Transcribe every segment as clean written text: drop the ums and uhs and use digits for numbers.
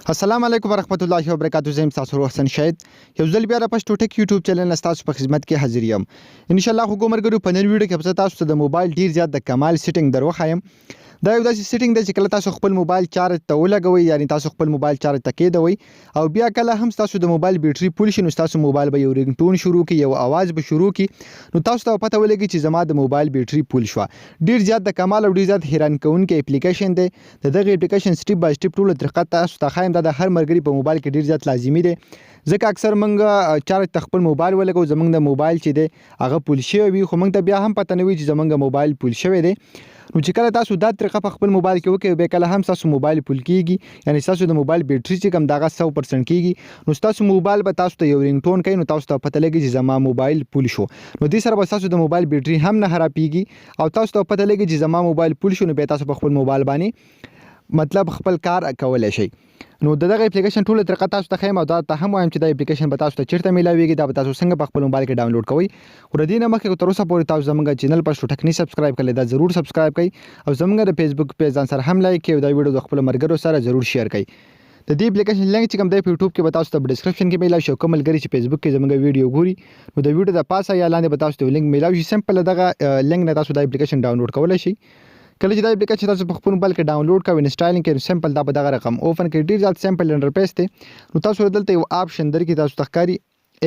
السلام علیکم ورحمت الله وبرکاتہ. زم تاسو حسن شاهد یو ځل بیا د پښتو ټک یوټیوب چینل تاسو په خدمت کې حاضر یم. ان شاء الله حکومت په نن ویډیو کې تاسو ته د موبایل ډیر زیات د کمال سیټینګ دروخایم. دا یو داسې سیټینګ دی چې کله تاسو خپل موبایل چارج ته ولګوي، یعنی تاسو خپل موبایل چارج ته کېدوي او بیا کله هم تاسو د موبایل بیټري فول شي، نو تاسو موبایل به یو رینګټون شروع کی، یو आवाज به شروع کی، نو تاسو ته پته ولګي چې زما د موبایل بیټري فول شو. ډیر زیات د کمال او ډیر زیات حیران کونکي اپلیکیشن دی. دغه اپلیکیشن سټیپ بای سټیپ ټول طریقه تاسو ته خایم. دا د هر مرګري په موبایل کې ډیر زیات لازمي دی، ځکه اکثر منګه چارج ته خپل موبایل ولګو، زمونږ د موبایل چې دی هغه فول شوی وي، خو موږ ته بیا هم پته نه وي چې زمونږ موبایل فول شوی دی. نو چې کله تاسو دا طریقه په خپل موبایل کې وکړئ، به کله هم تاسو موبایل فول کیږي، یعنی تاسو د موبایل بیټري چې کوم دغه 100% کیږي، نو تاسو موبایل به تاسو ته یو رینګټون کوي، نو تاسو ته پته لګي چې زما موبایل فول شو. نو دې سره به تاسو د موبایل بیټري هم نه خرابېږي او تاسو ته پته لګي چې زما موبایل فول شو، نو به تاسو په خپل موبایل باندې مطلب خپل کار کولای شئ. نو دغه اپلیکیشن ټول طریقه تاسو ته خیم او دا ته هم وایم چې دا اپلیکیشن به تاسو ته چیرته میلاویږي، دا به تاسو څنګه په خپل موبایل کې ډاونلوډ کوئ. خو د دې نه مخکې تر اوسه پورې تاسو زموږ چینل پښتو ټک نه سبسکرایب کړئ، دا ضرور سبسکرایب کړئ او زموږ د فیسبوک پیج ځان سره هم لایک کړئ او دا ویډیو د خپل مرګرو سره ضرور شیر کړئ. د دې اپلیکیشن لینک چې کوم دی په یوټیوب کې به تاسو ته په ډسکرپشن کې میلاوي شي. کوم ملګری چې فیسبوک کې زموږ ویډیو ګوري، نو د ویډیو د پاسه یا لاندې به تاسو ته لینک میلاوي شي. سمپل دغه لینک نه تاسو د اپلیکیشن ډاونلوډ کولای شئ. کله چې دا اپلیکیشن تاسو په خپل موبایل کې ډاونلوډ کوئ، انسټالینګ کوئ، سمپل دا به دغه رقم اوپن کړئ. ډیر زیات سمپل انټرفیس دی. نو تاسو دلته یو آپشن درکې تاسو ته ښکاري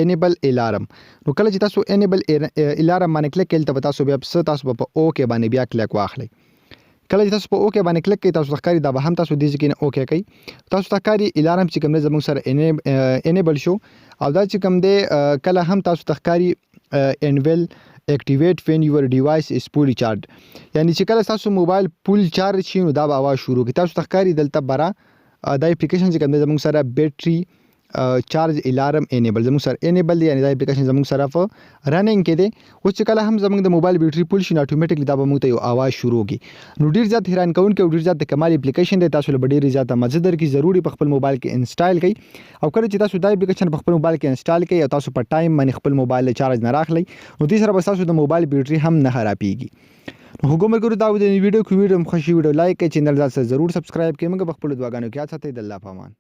انیبل الارم. نو کله چې تاسو انیبل الارم باندې کلیک کړئ، ته تاسو بیا تاسو په اوکې باندې بیا کلیک واخلئ. کله چې تاسو په اوکې باندې کلیک کړئ، تاسو ښکاري دا به هم تاسو دې ځکه نه اوکې کوي. تاسو ته ښکاري الارم چې کوم دی زموږ سره انیبل شو او دا چې کوم دی کله هم تاسو ته ښکاري انویل activate when your device is fully charged، یعنی چې کله تاسو موبایل فول چارج شي نو دا به आवाज شروع کی. تاسو ته ښکاري دلته برا دا اپلیکیشن چې کوم دی زموږ سره بیټري چارج الارم انیبل زموږ سره انیبل دی، یعنی دا اپلیکیشن زموږ سره په رننګ کې دی. او چې کله هم زموږ د موبایل بیټري فول شي، اتوماتیکلی دا به موږ ته یو आवाज شروع کی. نو ډیر زیات حیران کوونکی او ډیر زیات د کمال اپلیکیشن دی. تاسو له ډیر زیات مزه درکې ضروري په خپل موبایل کې انسټال کړئ او کله چې تاسو دا اپلیکیشن په خپل موبایل کې انسټال کړئ او تاسو په ټایم باندې خپل موبایل چارج نه راخلئ، نو دې سره به تاسو د موبایل بیټري هم نه خرابېږي. نو حکومت ګورو دا د ویډیو کو ویډیو خوشي ویډیو لایک کړئ، چینل ځان سره ضرور سبسکرایب کړئ. موږ په خپل دعاګانو کې یاد ساتئ. د الله په امان.